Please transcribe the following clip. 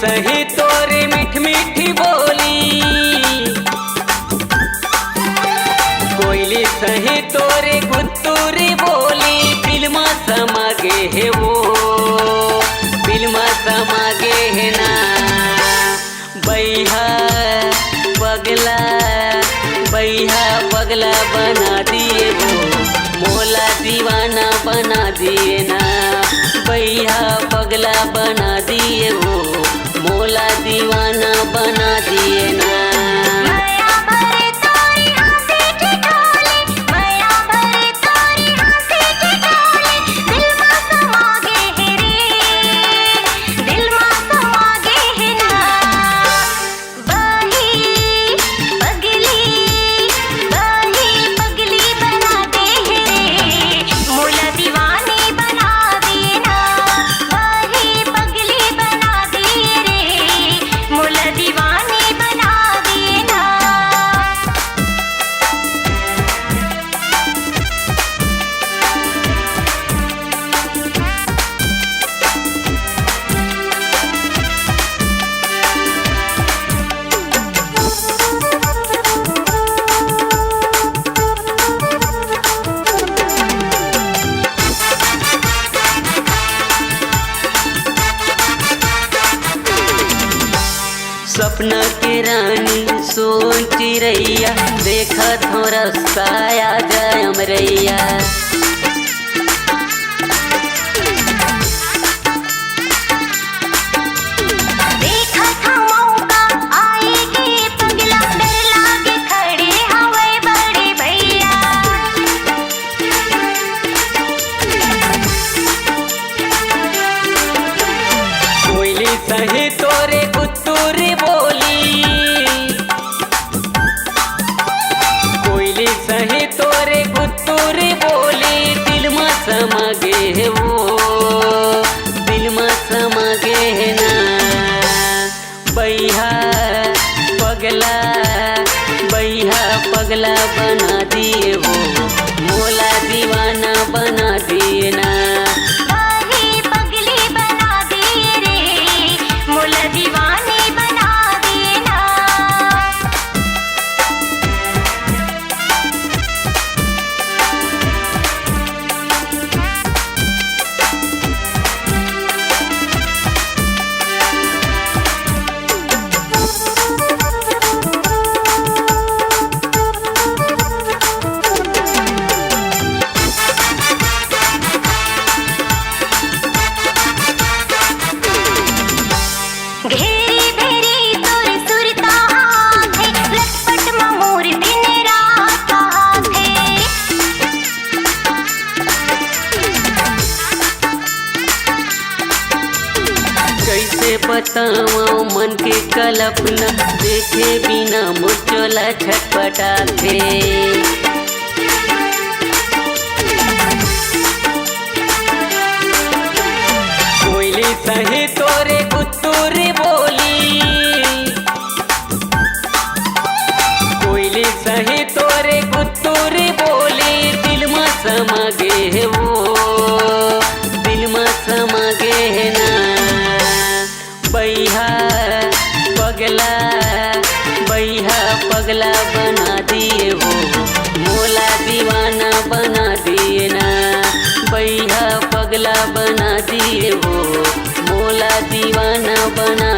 सही तोरे मीठ मीठी बोली, कोयली सही तोरे गुत्तूरी बोली, दिल में समा गे है वो, दिल में समा गे है ना। बैहा पगला, बैहा पगला बना दिए वो, मोला दीवाना बना दिए ना। बैहा पगला बना दिए वो, मोला दीवाना बना दिए ना। सपना के रानी सोन चिरैया, देखा थो रास्ता आ जाए अमरैया। देखा था मौका आएगी पगला, डर लागे खड़े हवे बड़े भैया। कोयली सही तोरे गुत्तूरी बोली, कोयली सही तोरे गुत्तूरी बोली, दिल में समा गे है वो, दिल में समा गे है ना। बैहा पगला, बैहा पगला बना दिए वो, मोला दीवाना बना दिए ना। कैसे बताओ मन के कल्पना, देखे बिना मुचोला छटपटाते। कोयली सही तोरे गुत्तूरी बोली, कोयली सही तोरे गुत्तूरी बोली, दिल में समा गे है वो, दिल में समा गे है ना। बैहा पगला, बैहा पगला बना दिए वो, मोला दीवाना बना दिए ना। बैहा पगला बना दिए वो, मोला दीवाना बना